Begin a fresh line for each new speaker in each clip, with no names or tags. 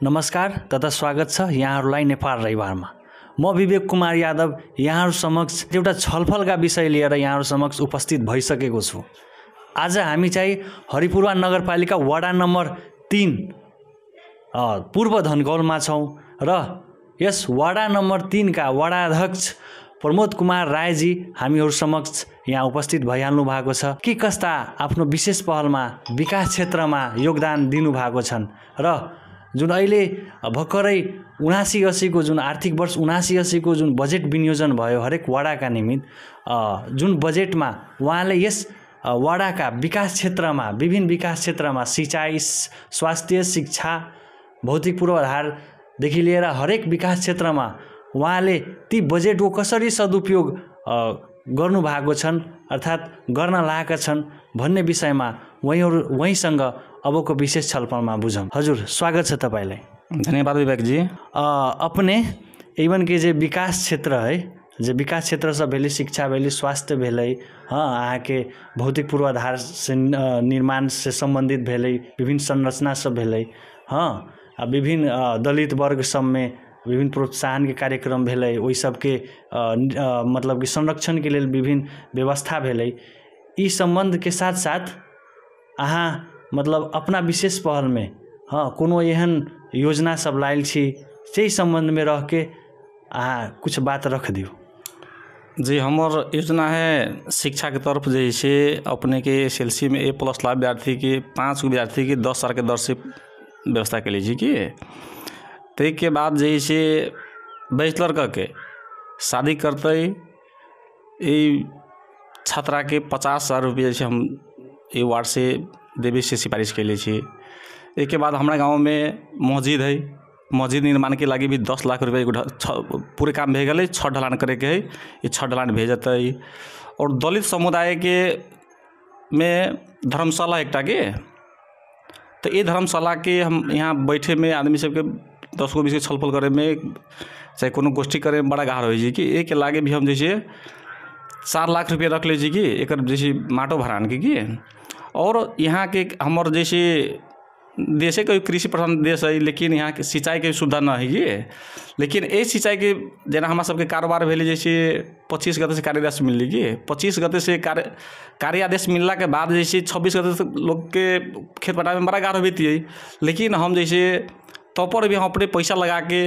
नमस्कार तथा स्वागत छ यहाँहरूलाई नेपाल रविवारमा। म विवेक कुमार यादव यहाँहरू समक्ष एउटा छलफलका विषय लिएर यहाँहरू समक्ष उपस्थित भइसकेको छु। आज हामी चाहिँ हरिपुरवा नगरपालिका वडा नम्बर 3 पूर्व धनकौलमा छौँ र यस वडा नम्बर 3 का वडा अध्यक्ष प्रमोद कुमार रायजी हामीहरू समक्ष यहाँ उपस्थित भइहाल्नु भएको छ। के कस्ता आफ्नो विशेष पहलमा विकास क्षेत्रमा योगदान दिनुभएको छन् र जुन अहिले भर्खरै 79-80 को जुन आर्थिक वर्ष 79-80 को जुन बजेट विनियोजन भयो हरेक वडाका निमित्त जुन बजेटमा उहाँले यस वडाका विकास क्षेत्रमा विभिन्न विकास क्षेत्रमा सिंचाई, स्वास्थ्य, शिक्षा, भौतिक पूर्वाधारदेखि लिएर हरेक विकास क्षेत्रमा उहाँले ती बजेटको कसरी सदुपयोग गर्नु भएको छन् अर्थात् गर्न लागेका छन् भन्ने विषयमा वहीसँग अबको विशेष छलफलमा बुझौँ। हजुर स्वागत छ तपाईलाई।
धन्यवाद विवेक जी।
अपने इवन के जे विकास क्षेत्र है जे विकास क्षेत्र सब भेलै, शिक्षा भेलै, स्वास्थ्य भेलै, अहाँ के भौतिक पूर्वाधार से निर्माण से संबंधित भेलै, विभिन्न संरचना सब भेलै, विभिन्न दलित वर्ग सब में विभिन्न प्रोत्साहन के कार्यक्रम भेलै, ओहि सबके मतलब कि संरक्षण के लिए विभिन्न व्यवस्था भेलै। ई संबंध के साथ साथ अहाँ मतलब अपना विशेष पहल में कोनो एहन योजना सब लायल छी से संबंध में रह के अहाँ कुछ बात रख दियो।
जी, हमार योजना है शिक्षा के तरफ जैसे अपने के एसएलसी में A+ ला विद्यार्थी के 5 विद्यार्थी के 10 साल के दर से व्यवस्था के लीजिए कि तो के बाद जैसे बैचलर करके शादी करते छात्रा के 50,000 रुपये जैसे हम ये वार्ड से देवी से सिफारिश के लिए। एक बाद हमारे गांव में मस्जिद है, मस्जिद निर्माण के लगी भी 10 लाख रुपये पूरे काम भे गए। 6 ढलान करे के है, ये 6 ढलान भेजते। और दलित समुदाय के में धर्मशाला एकटा के तो ये धर्मशाला के हम यहाँ बैठे में आदमी सबके 10 को 20 के छलफल करे में चाहे कोनो गोष्ठी करे में बड़ा गाढ़ हो कि एक लागे भी हम जैसे 4 लाख रुपये रख लीजिए कि एक जैसे माटो भरान की। और यहाँ के हमार जैसे देशे कोई कृषि प्रधान देश है, लेकिन यहाँ के सिंचाई के सुविधा न है ये। लेकिन ये सिंचाई के जना हमारा सबके कारोबार भेले जैसे 25 गते से कार्यादेश मिली कि 25 गते से कार्यादेश मिलला के बाद जैसे 26 गते से लोग के खेत पटावे में बड़ा गाढ़ होती है। लेकिन हम जैसे तो पर भी हम अपने पैसा लगा के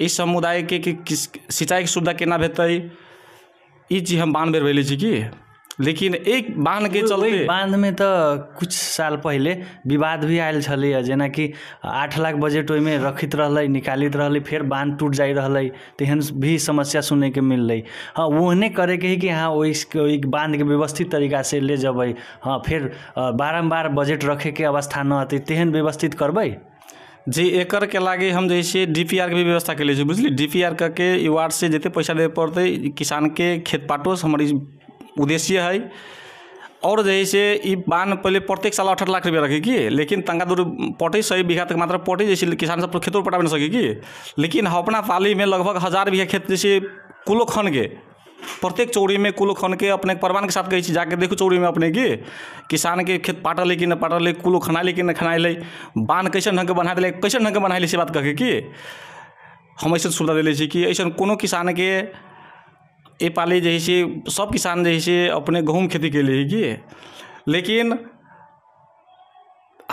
इस समुदाय के सिंचाई की सुविधा केना भेटै ई चीज हम बांध बेर भेले छी कि। लेकिन एक बांध के चलते
बांध में तो कुछ साल पहले विवाद भी आयल छलै, जेना कि 8 लाख बजेट ओहि में रखित रहलै, निकालित रहलै, फिर बांध टूट जाई रहलै, तेहन भी समस्या सुने के मिललै। ओहने करे के ही कि ओहि बांध के व्यवस्थित तरीका से ले जबै, फिर बारंबार बजेट रखे के अवस्था न आते, तेहन व्यवस्थित करबै।
जी, एकर के लागे हम जैसे DPR के भी व्यवस्था के लिए बुझली। DPR करके ई वार्ड से जितने पैसा दे पड़ते किसान के खेत पाटोस हमारी उद्देश्य है। और जैसे ई बांध पहले प्रत्येक साल 18 लाख रुपया रखे कि, लेकिन तंगा दूर पटे 100 बीघा तक मात्र पटे जैसे किसान सब खेतों पटा नहीं सके कि। लेकिन अपना पाली में लगभग 1000 बीघा खेत जैसे कुलो खन के प्रत्येक चौड़ी में कुलो खन के अपने परवान के साथ कही जाके देखो चौड़ी में अपने की किसान के खेत पाटल कि न पाटल, कुलो खनाइले कि न खनाइले, बांध कैसे ढंग के बना दिले कैसे ढंग के बनाइले से बात कहे कि हम ऐसा सुविधा दिले कि ऐसा कोनो किसान के ये पाली जैसे सब किसान जैसे अपने गहूम खेती के लिए कि। लेकिन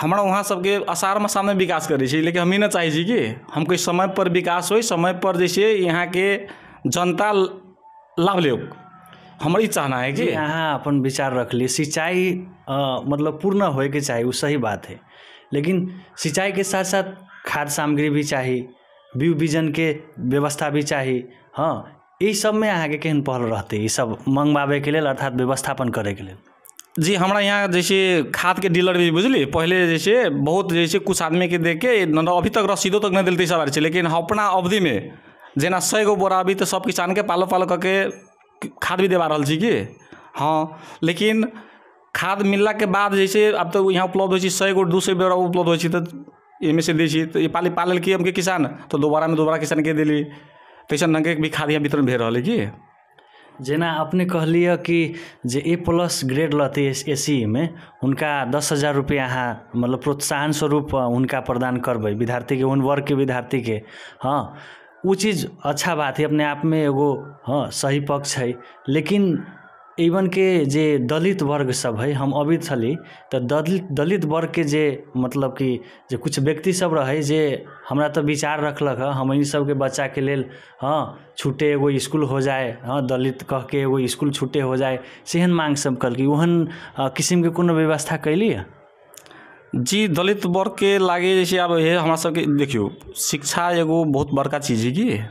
हमारा वहाँ सबके आसार में सामने विकास करे, लेकिन हम ही ना चाहिए कि हम कोई समय पर विकास हो, समय पर जैसे यहाँ के जनता लाभ ले। हमारी चाहना है कि
यहाँ अपन विचार रख लिए सिंचाई मतलब पूर्ण होए के चाहिए, वो सही बात है। लेकिन सिंचाई के साथ साथ खाद सामग्री भी चाहिए, बीज बीजन के व्यवस्था भी चाहिए। ये सब में अहाँ के केहन पहल रहते ये सब मंगवावे के लिए अर्थात व्यवस्थापन करे के लिए।
जी, हमारा यहाँ जैसे खाद के डीलर भी बुझली पहले जैसे बहुत जैसे कुछ आदमी के देख के अभी तक रसीदों तक नहीं दिलते सब बार। लेकिन अपना अवधि में जेना 100 गो बोरा अभी तो सब किसान के पालो करके खाद भी देवा रहा कि। लेकिन खाद मिलला के बाद जैसे अब तो यहाँ उपलब्ध हो 100 गो 200 बोरा उपलब्ध हो तो इनमें से दी तो ये पाली पालल कि हमके किसान तो दोबारा किसान के दिली तैसा ढंग के भी खाद यहाँ वितरण भे रहा कि।
जेना अपने कहलिए कि जे A+ ग्रेड लते एसी में उनका 10,000 रुपया अहाँ मतलब प्रोत्साहन स्वरूप उनका प्रदान करबै विद्यार्थी के उन वर्ग के विद्यार्थी के। हाँ उ चीज़ अच्छा बात है अपने आप में एगो हाँ सही पक्ष है। लेकिन इवन के जे दलित वर्ग सब है हम अभी छली तो दलित वर्ग के जे मतलब कि जे कुछ व्यक्ति सब रहे जे हमरा तो विचार रखलक है हम सब के बच्चा के लेल हाँ छूटे एगो स्कूल हो जाए हाँ दलित कह के एगो स्कूल छूटे हो जाए सेहन मांग सब कल कि ओहन किस्म के कोनो व्यवस्था कैली है।
जी दलित वर्ग के लागे जैसे अब ये हमारा सबके देखियो शिक्षा एगो बहुत बड़का चीज़ है कि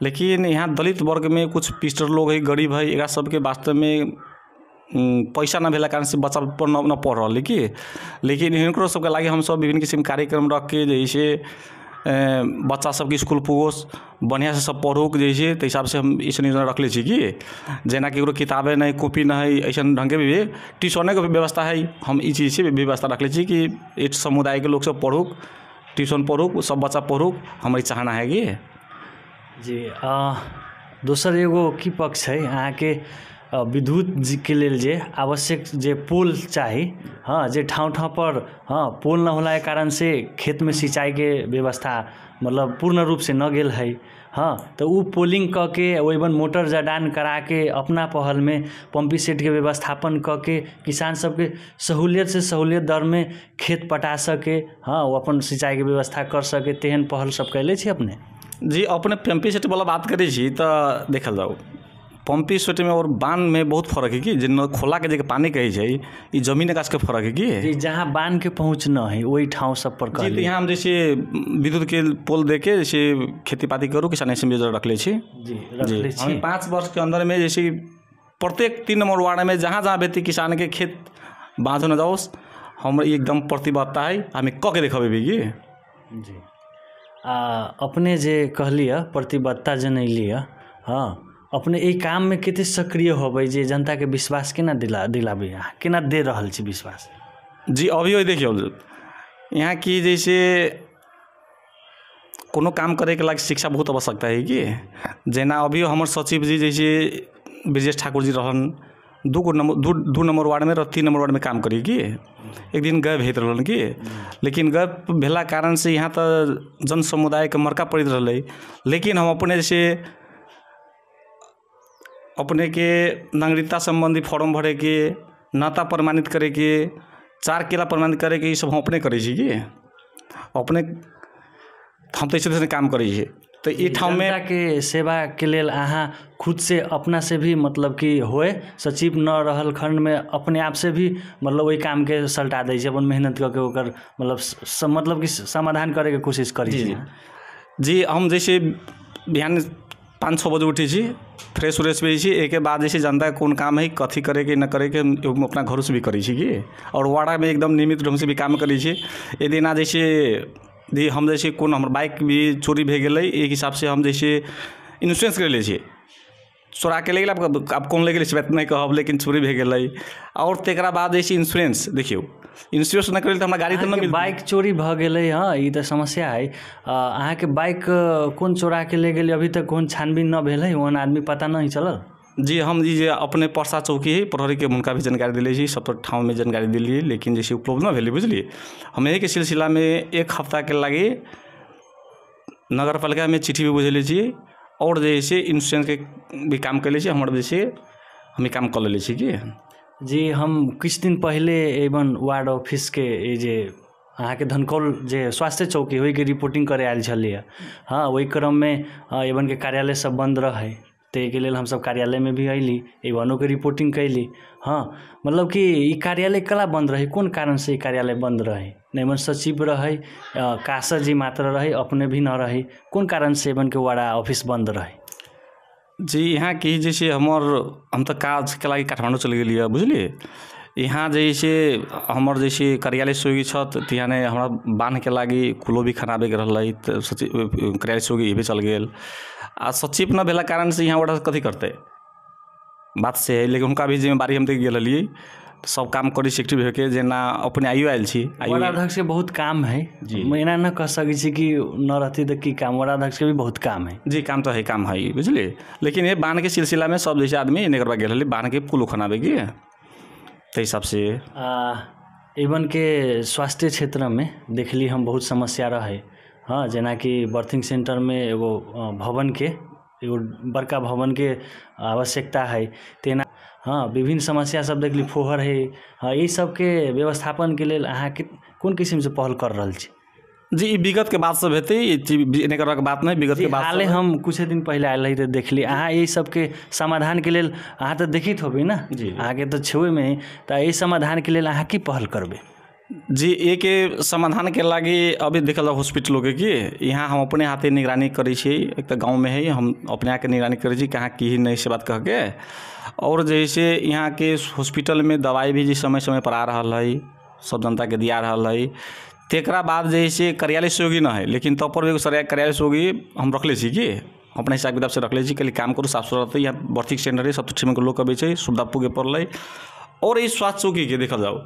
लेकिन यहाँ दलित वर्ग में कुछ पिस्टर लोग है गरीब है एक सबके वास्तव में पैसा न भेला कारण से बच्चा न पढ़ रहा है कि लेकिन इनको सबके लागे हम सब विभिन्न किस्म कार्यक्रम रख के जैसे बच्चा सबके स्कूल पुगोस बढ़िया से सब पढ़ो जैसे तो हिसाब से हम ऐसा योजना रख ले कि जेना कि किताबें नहीं कॉपी नहीं ऐसा ढंग के भी ट्यूशने के व्यवस्था है हम इस चीज़ से व्यवस्था रख ले कि एक समुदाय के लोग सब पढ़ुक ट्यूशन पढ़ुक सब बच्चा पढ़ुक हमारी चाहना है कि
जी दोसर एगो की पक्ष है अहाँ के विद्युत के लेल जे आवश्यक जे पोल चाहिए हाँ जे ठाव पर हाँ पोल न होला के कारण से खेत में सिंचाई के व्यवस्था मतलब पूर्ण रूप से न गेल है। हाँ तो उ पोलिंग क के ओइबन मोटर जडान करा के अपना पहल में पंपी सेट के व्यवस्थापन क के किसान सबके सहूलियत दर में खेत पटा सके हाँ वो अपन सिंचाई के व्यवस्था कर सके तेहन पहल सब कैले छी अपने।
जी अपने पंपी सेट वाला बात करै छी तो देखल जाओ पंपी सेट में और बांध में बहुत फर्क है कि जिन खोला के जगह पानी कहे छै ई जमीन आकाश के फर्क है कि
जहाँ बांध के पहुँच न है वही ठाव सब पर
जी तो यहाँ हम जैसे विद्युत के पोल दे के जैसे खेती पाती करूँ किसान ऐसे योजना रख ले छी जी हम 5 वर्ष के अंदर में जैसे प्रत्येक 3 नंबर वार्ड में जहाँ जहाँ व्यक्ति किसान के खेत बांध न जाओ हम एकदम प्रतिबद्धता है हमें क के देखेबे भी
जी अपने जे कहलिए प्रतिबद्धता जनैलिए हाँ अपने ई काम में कते सक्रिय होबै जे जनता के विश्वास केना दिलाबे केना दे रहल छी विश्वास।
जी अभी देखियो यहाँ की जैसे कोनो काम करे के लागे शिक्षा बहुत आवश्यकता है कि जेना अभी हमर सचिव जी जैसे ब्रजेश ठाकुर जी रहन 2 नंबर वार्ड में 3 नंबर वार्ड में काम करी कि एक दिन गए भेज रहन कि लेकिन गए भेला कारण से यहाँ तो जन समुदाय के मरका पड़ रहा लेकिन हम अपने जैसे अपने के नागरिकता संबंधी फॉर्म भरे के नाता प्रमाणित करे के 4 किला प्रमाणित करे के ये सब हम अपने करे छी कि अपने हम तो ऐसे काम करे छी तो ये ठाव में
के सेवा के लेल अहाँ खुद से अपना से भी मतलब कि होए सचिव न रहल खंड में अपने आप से भी मतलब वही काम के सल्टा दै छै अपन मेहनत करके ओकर मतलब कि समाधान करे के कोशिश करी
जी हम जैसे बिहान 5-6 बजे उठे छी फ्रेश व्रेश भी छी एक बाद जैसे जनता कौन काम है कथी करे के न करे के हम अपना घर से भी करी छी कि और वाड़ा में एकदम नियमित ढंग से भी काम करी छी यदि ना जैसे हम जैसे कौन हमारे बाइक भी चोरी भे गए एक हिसाब से हम जैसे इंश्योरेंस कर ले छी चोरा के ले गेल अब कौन ले गेल नहीं कहब लेकिन चोरी भे गए और तेकरा बाद जैसे इंश्योरेंस देखियो इंश्योरेंस न करे तो हमारा गाड़ी तो न मिल
बाइक चोरी भ गेलै हाँ ई तो समस्या है अहाँ के बाइक कौन चोरा के ले गेलै अभी तक कौन छानबीन न भेल है ओहन आदमी पता नहीं चलल।
जी हम जी अपने परसा चौकी है प्रहरी के उनका भी जानकारी दिले छी सब ठाव में जानकारी दिलिए लेकिन जैसे उपलब्ध न भेली बुझलिए हम यही के सिलसिला में 1 हफ्ता के लगे नगर पालिका में चिट्ठी भी बुझले छी और जैसे इंश्योरेंस के भी काम कर ले हमारे जैसे हम काम कर ले कि
जी हम कुछ दिन पहले एवं वार्ड ऑफिस के जे अहाँ के धनकौल जे स्वास्थ्य चौकी वही के रिपोर्टिंग करे आयल छलिए हाँ वही क्रम में एवं के कार्यालय सब बंद रहे तो के लेल हम सब कार्यालय में भी अली एवं के रिपोर्टिंग कैली हाँ मतलब कि ई कार्यालय कला बंद रहे कौन कारण से कार्यालय बंद रहे नहीं सचिव रहे कासा जी मात्र रहे अपने भी न रहे कौन कारण से एवं के वाड़ा ऑफिस बंद रहे।
जी यहाँ की जैसे हम तो काज के लगे काठमांडू चल गए बुझलिए यहाँ जैसे हमार जैसे कार्यालय सोगी छत यहाँ हमारा बांध के लगी कुलो भी खराबे के रही तो कार्यालय सोगी ये भी चल गए आ सचिव न भेला कारण से यहाँ वाला कथी करते बात से है लेकिन उनका भी जिम्मेदारी हम तक गए सब काम करी सेक्रेटरी भे के जेना अपने आइयो आयल छी
वार्ड अध्यक्ष के बहुत काम है
जी।
मैं एना न कह सकै छी कि न रहती तो की काम, वार्ड अध्यक्ष के भी बहुत काम है
जी। काम तो है बुझलिए, लेकिन ये बांध के सिलसिला में सब जैसे आदमी इन्हें करवा गेल बांध के कुल खनाबे की तो हिसाब से
इवन के स्वास्थ्य क्षेत्र में देखली हम बहुत समस्या रहे। हाँ, जेना कि बर्थिंग सेंटर में एगो भवन के एगो बड़का भवन के आवश्यकता है तेना। हाँ, विभिन्न समस्या सब देखली फोहर है। हाँ, ये सब के व्यवस्थापन के लेल अहाँ के कोन किस्म से पहल कर रहल छी?
जी, विगत के बात सब हेतै, एने करक बात नहीं, विगत के बात
हाले हम कुछ दिन पहले आयल रही तो देखली अहाँ ये सब के समाधान के लेल अहाँ तो देखित होबे ना
जी।
अहाँ के तो छुए में तो ये समाधान के लेल अहाँ की पहल करबे?
जी, एक समाधान के लागी अभी देखल जाओ हॉस्पिटलों के कि यहाँ हम अपने हाथे निगरानी करी छी। एक तो गांव में है हम अपने आके निगरानी करी छी कहाँ की नहीं से बात कह के, और जैसे यहाँ के हॉस्पिटल में दवाई भी जिस समय समय पर आ रहा है, सब जनता के दिया रहा है। तेकरा बाद जैसे कार्यालय सहयोगी ना है, लेकिन तब पर भी कार्यालय सहयोगी हम रखले छी कि अपने हिसाब किताब से रखले छी कि काम करूँ साफ सुथरा रहते। यहाँ बर्थिंग सेंटर है, सब तो ठीक लोग अबै छै, सुविधा पुगे पड़ल। और ये स्वास्थ्य चौकी के देखल जाओ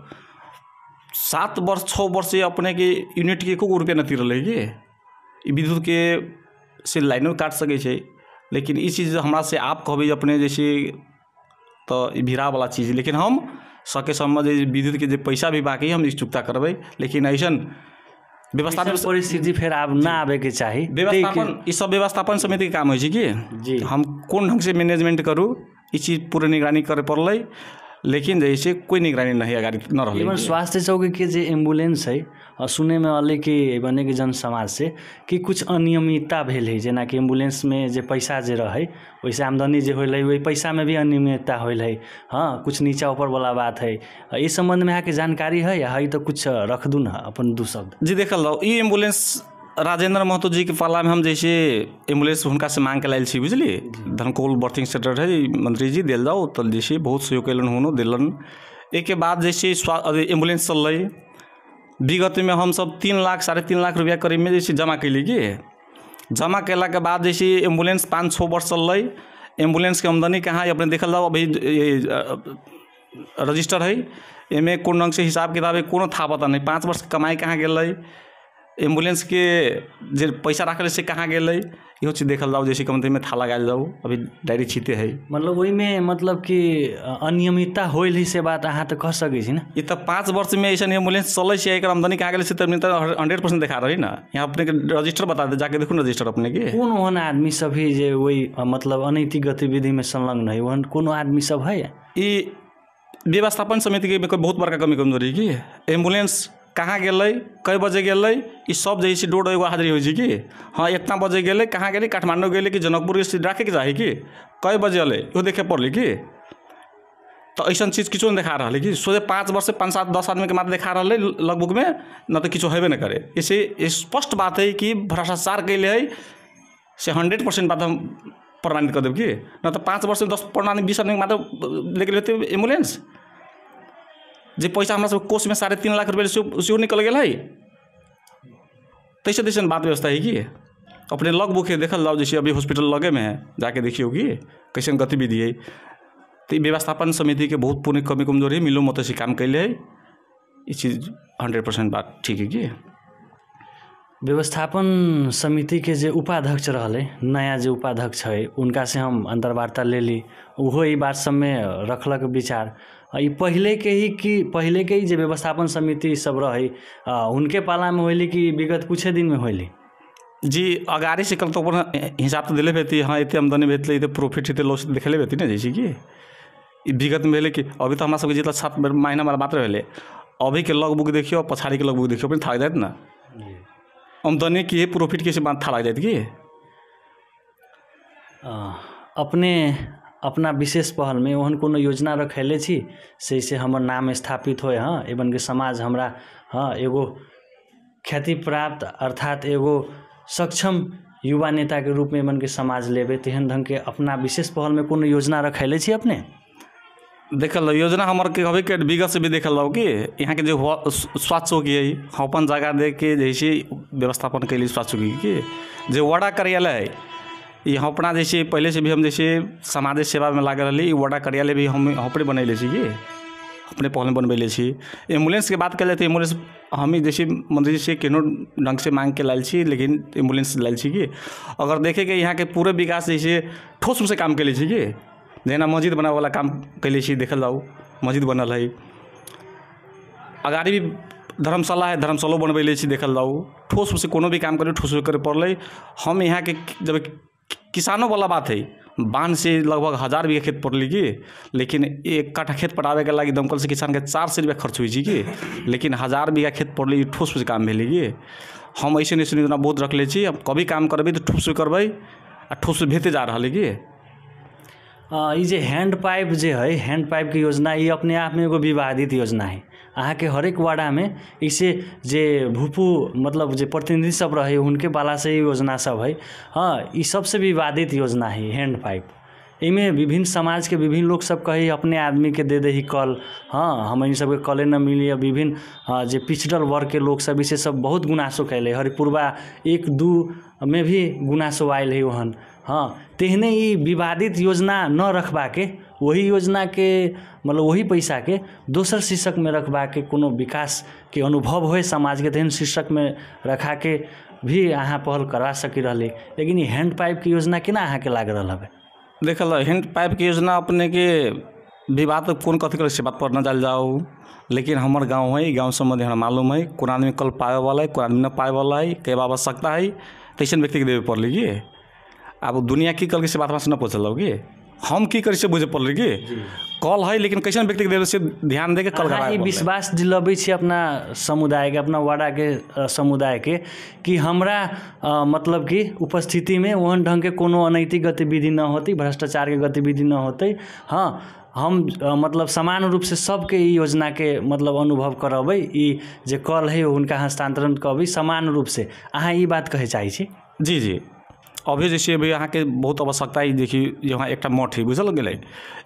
7 वर्ष 6 वर्ष से अपने के यूनिट के एको रुपया नहीं रहे कि विद्युत के से लाइनो काट सके छै, लेकिन ई चीज़ हमरा से आप कहबे अपने जैसे तो भिड़ा वाला चीज़, लेकिन हम सके समझ विद्युत के जो पैसा भी बाकी हम चुकता करबे, लेकिन ऐसा व्यवस्थापन
परिस्थिति फिर आब ना आवे के चाहिए।
व्यवस्थापन ई सब व्यवस्थापन समिति के काम है कि
जी
हम कौन ढंग से मैनेजमेंट करूँ, ई चीज़ पूरे निगरानी करे पड़ल, लेकिन जैसे कोई निगरानी नहीं अगाडि न रही।
इवन स्वास्थ्य चौकी के जो एम्बुलेंस है और सुने में अल कि बने के जन समाज से कि कुछ अनियमितता भेल है, जेना कि एम्बुलेंस में जो पैसा जे रहे वैसे आमदनी जो होल है वही पैसा में भी अनियमितता होल है। हाँ, कुछ नीचा ऊपर वाला बात है। इस संबंध में यहाँ के जानकारी है या है तो कुछ रख दूँ ना अपन 2 शब्द?
जी, देखल जाओ ई एम्बुलेंस राजेंद्र महतो जी के पाला में हम जैसे एम्बुलेंस हुनका से मांग के लायल छी बुझलिए। धनकोल बर्थिंग सेंटर है, मंत्री जी दिल जाओ तो जैसे बहुत सहयोग कैलन हुनो दिलन। एक के बाद जैसे एम्बुलेंस चल रही विगत में हम सब 3 लाख 3.5 लाख रुपया करीब में जैसे जमा कैली कि जमा कैला के बाद जैसे एम्बुलेंस 5-6 वर्ष चल रही। एम्बुलेंस के आमदनी कहाँ अपने देखल जाओ अभी रजिस्टर है, एमे कौन ढंग से हिसाब किताब कोनो था पता नहीं। 5 वर्ष कमाई कहाँ गेल, एम्बुलेंस के जे पैसा रखल से कहाँ गेल, इहो चीज देखल जाओ। जैसे कमती में था लगायल जाओ, अभी डायरी छीते है, मतलब
वही में मतलब कि अनियमितता होल ही से बात अहाँ तो कह सकै छी ना।
ये तो 5 वर्ष में ऐसा एम्बुलेंस चल से एक आमदनी कहाँ गेल से तो 100% दिखा रही ना। यहाँ अपने के रजिस्टर बता दे, जाके देखो रजिस्टर अपने के
कौन ओहन आदमी सब ही जे वही मतलब अनैतिक गतिविधि में संलग्न है, ओहन कोनो आदमी सब है?
ये व्यवस्थापन समिति के बहुत बड़का कमी कमजोरी कि एम्बुलेंस कहाँ गेलै, कई बजे गेलै, ई सब जैसे डोर एगो हाजिरी होइ छै कि हाँ इतना बजे गेलै, कहाँ गेलै, काठमांडू गेलै कि जनकपुर के राखे के चाही कि कई बजे अलै इहो देखे पड़लै कि। तो ऐसा चीज़ किछो नहीं देखा रहा है कि सोचे 5 वर्ष से 5-7-10 आदमी के मात्र देखा रहा है लगभग में, न तो किछो हेबे न करे। इसे स्पष्ट बात है कि भ्रष्टाचार कैले है से 100% बात हम प्रमाणित कर देव कि न तो 5 वर्ष में 10 आदमी 20 आदमी मात्र लेके लेते एम्बुलेंस। जे पैसा हमारा सब कोष में 3.5 लाख रुपये से निकल गया है, तैसे तैसे बात व्यवस्था है कि अपने लग बुक है देखल जाओ। जैसे अभी हॉस्पिटल लगे में है, जाके देखियो कि कैसे गतिविधि है। तो व्यवस्थापन समिति के बहुत पूर्ण कमी कमजोरी है, मिलो मत से काम कैले है, ये चीज़ 100% बात ठीक है कि।
व्यवस्थापन समिति के जे उपाध्यक्ष रहले, नया जो उपाध्यक्ष है उनका से हम अंतर्वार्ता ले ली, वो ई बात सब में रखलक विचार। ये पहले के ही जो व्यवस्थापन समिति सब रही उनके पाला में होली कि विगत कुछ दिन में होली?
जी, अगाड़ी से कल तो हिसाब तो दिले भेती, हाँ इतने आमदनी भेटले, इतने प्रॉफिट इतने लॉस देखले भेती ना। जैसे कि विगत में भेले कि अभी तो हमारा सबके जितना 7 महीना वाला बात रहे, अभी के लॉग बुक देखियो पछाड़ी के लॉग बुक देखियो अपने था जाए ना आमदनी की प्रॉफिट कैसे बात था लग जाए कि।
अपने अपना विशेष पहल में ओहन कोनो योजना रखले छी से हमर नाम स्थापित होए, हाँ एवं के समाज हमरा हाँ एगो ख्याति प्राप्त अर्थात एगो सक्षम युवा नेता के रूप में एवं के समाज लेबे, तेहन ढंग के अपना विशेष पहल में कोनो योजना रखले छी अपने?
देखल योजना हमारे के हवे के विगत से भी देखल रहो कि यहाँ के जो स्वास्थ्य चौकी है अपन जगह दे के जैसे व्यवस्थापन के लिए स्वास्थ्य चौकी के जो वड़ा कार्यालय है यहाँ अपना जैसे पहले से भी हम जैसे समाज सेवा में लागल रही, वड़ा कार्यालय भी हम अपने बनैले कि अपने पहल में बनबैले छी। एम्बुलेंस के बात करें तो एम्बुलेंस हम ही जैसे मंत्री से केनो ढंग से मांग के लायल छी, लेकिन एम्बुलेंस लायल छी कि अगर देखे के यहाँ के पूरे विकास जैसे ठोस रूप से काम कैले छी कि जेना मस्जिद बनावे वाला काम कैले छी, देखल जाऊ मस्जिद बनल है, अगाड़ी भी धर्मशाला है, धर्मशालो बनबैले छी, देखल जाऊ ठोस रूप से कोनो भी काम करे ठोस रूप से करे पड़ल। हम यहाँ के जब किसानों वाला बात है, बांध से लगभग 1000 बीघा खेत पड़ली कि, लेकिन एक कट्ठा खेत पटावे के लगी दमकल से किसान के 400 रुपया खर्च हुई कि, लेकिन 1000 बीघा खेत पड़ली ठोस से काम भेली कि। हम ऐसे नहीं योजना बहुत रखले छी, अब कभी काम करबे तो ठोस करबे आ ठोस भेते जा रहा है कि।
ये जे हैंड पाइप जे है, हैंड पाइप की योजना ये अपने आप में एगो विवादित योजना है। अहाँ के हरेक वार्डा में इसे जे भूपू मतलब जे प्रतिनिधि सब रहे उनके बाला से योजना सब है। हाँ, ये सबसे विवादित योजना है हैंड पाइप। इमें विभिन्न समाज के विभिन्न लोग सब कही अपने आदमी के दे ही कल। हाँ, हम इन सबके कले न मिली। विभिन्न जे पिछड़ल वर्ग के लोग सब इसे सब बहुत गुनासो कैले। हरिपुरवा 1-2 में भी गुनासो आयल है वहन। हाँ, तेहने ही विवादित योजना न रखबा के, वही योजना के मतलब वही पैसा के दोसर शीर्षक में रखबा के कोनो विकास के अनुभव होए समाज के, तेहन शीर्षक में रखा के भी अहाँ पहल करवा सकी रहले। लेकिन ये हैंड पाइप की योजना केना अहाँ के लाग रहा है?
देखल हैंड पाइप की योजना अपने के विवाद कौन कथी करे से बात पर न जाल जाओ, लेकिन हमार गाँव है, गाँव संबंधी हमरा मालूम है कौन आदमी कल पाए वाला है, कौन आदमी न पाए वाला है, के आवश्यकता है, तैसन व्यक्ति के देवे पड़ल कि। अब दुनिया की कल के से बात से न पूछल कि हम की करे से बुझे पड़ल कि कल है, लेकिन कैसन व्यक्ति के देवे से ध्यान दे के कल
कराए विश्वास दिलबै छी अपना समुदाय के, अपना वार्डा के समुदाय के कि हमरा मतलब कि उपस्थिति में ओहन ढंग के कोनो अनैतिक गतिविधि न होती, भ्रष्टाचार के गतिविधि न होते। हाँ, हम मतलब समान रूप से सबके ई योजना के मतलब अनुभव करबै। ई जे कल है उनका हस्तांतरण करबै समान रूप से। अहाँ ई बात कहे चाहे छी?
जी जी, अभी जैसे अभी यहाँ के बहुत आवश्यकता है। देखिए यहाँ एक मठ है बुझल गए,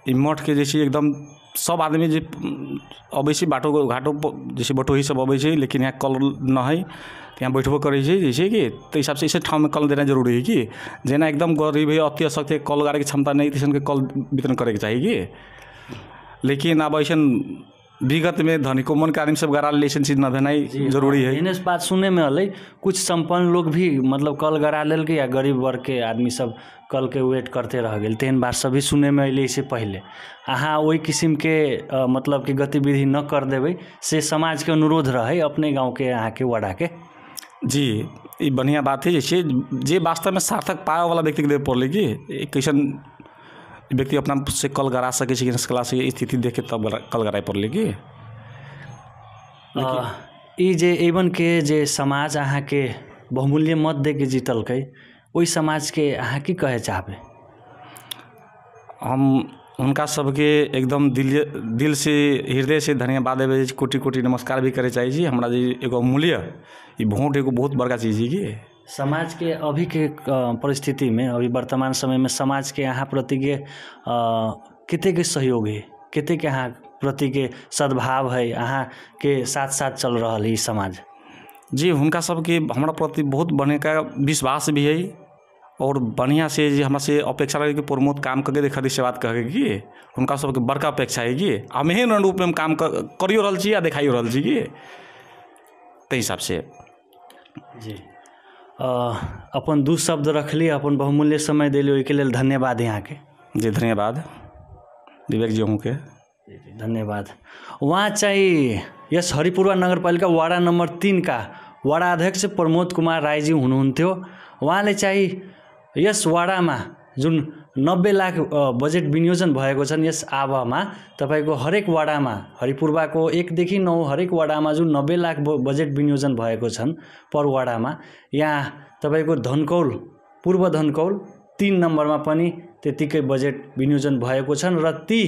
ई मठ के जैसे एकदम सब आदमी जे अबै छै बाटो घाटो जैसे बटोही सब अबै छै, लेकिन यहाँ कल न है, यहाँ बैठबो करे छै जैसे कि, तो हिसाब से इसे ठाव में कल देना जरूरी है कि। जेना एकदम गरीब है, अति असक्त है, कल गाड़े के क्षमता नहीं, तैसन के कल वितरण करे के चाहिए कि। लेकिन अब ऐसा विगत में धनिको मन के आदमी सब गरा ले चीज न भेनाई जरूरी है।
एहने बात सुने में अलै कुछ संपन्न लोग भी मतलब कल गरा लेल के, या गरीब वर्ग के आदमी सब कल के वेट करते रह गए। तेहन बात सभी सुने में अलै। इससे पहले अहाँ वही किस्म के मतलब कि गतिविधि न कर देबै से समाज के अनुरोध रहे अपने गाँव के अहाँ के वार्डा के।
जी, ये बढ़िया बात है। जैसे जे वास्तव में सार्थक पाए वाला व्यक्ति के देवे पड़ले कि कैसन व्यक्ति अपना से कल गरा सके कला से स्थिति देख के तब कल गराए पड़ले कि।
ई जे एवन के जे समाज अहाँ के बहुमूल्य मत दे के जीतलकै, ओई समाज के अहाँ की कहे चाहबे?
हम उनका सबके एकदम दिल से हृदय से धन्यवाद देवे, कोटि कोटि नमस्कार भी करे चाहिए। हमरा जे एगो मूल्य ई वोट एगो बहुत बड़का चीज है कि।
समाज के अभी के परिस्थिति में, अभी वर्तमान समय में समाज के यहाँ प्रति के कते के सहयोग है, कते के यहाँ प्रति के सद्भाव है, अहाँ के साथ साथ चल रहा है समाज?
जी, उनका सबके हमारा प्रति बहुत बढ़िया का विश्वास भी है, और बढ़िया से जे हमरा से अपेक्षा रहे कि प्रमोद काम करके देखा से बात कहे कि उनका सबके बड़का अपेक्षा है कि हम एहन रूप में हम काम करियो रहल छी या देखाइयो रहल छी कि। ताहि हिसाब से
जी अपन 2 शब्द रखली, अपन बहुमूल्य समय दिली, ओहिके लेल धन्यवाद यहाँ के।
जी धन्यवाद विवेक जी के
धन्यवाद। वहाँ चाहिँ यस हरिपुरवा नगरपालिका वार्ड नंबर 3 का वार्ड अध्यक्ष प्रमोद कुमार राय जी हुनुहुन्थ्यो। उहाँले चाहिँ यस वार्डमा जुन 90 लाख बजेट विनियोजन भएको छन्, यस आवामा तपाईको हरेक वार्डमा हरिपुरवाको 1 देखि 9 हरेक वार्डमा जुन 90 लाख बजेट विनियोजन भएको छन् पर वार्डमा, यहाँ तपाईको धनकौल पूर्व धनकौल 3 नम्बरमा पनि त्यतिकै बजेट विनियोजन भएको छन्। र ती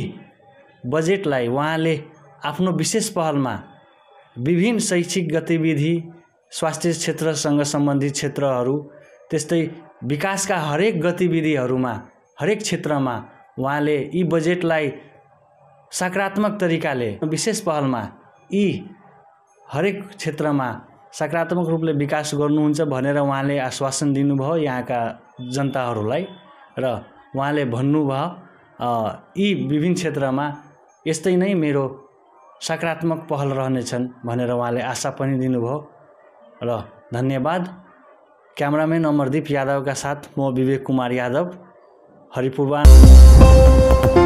बजेटलाई उहाँले आफ्नो विशेष पहलमा विभिन्न शैक्षिक गतिविधि, स्वास्थ्य क्षेत्रसँग सम्बन्धित क्षेत्रहरू, त्यस्तै विकासका हरेक गतिविधिहरूमा हरेक क्षेत्रमा उहाँले यी बजेटलाई सकारात्मक तरिकाले विशेष पहलमा यी हरेक क्षेत्रमा सकारात्मक रूपले विकास गर्नुहुन्छ भनेर उहाँले आश्वासन दिनुभयो यहाँका जनताहरूलाई। र उहाँले भन्नुभयो यी विभिन्न क्षेत्रमा यस्तै नै मेरो सकारात्मक पहल रहनेछन् भनेर उहाँले आशा पनि दिनुभयो र धन्यवाद। क्यामेराम्यान अमरदीप यादवका साथ म विवेक कुमार यादव, हरिपूर्वाह्न।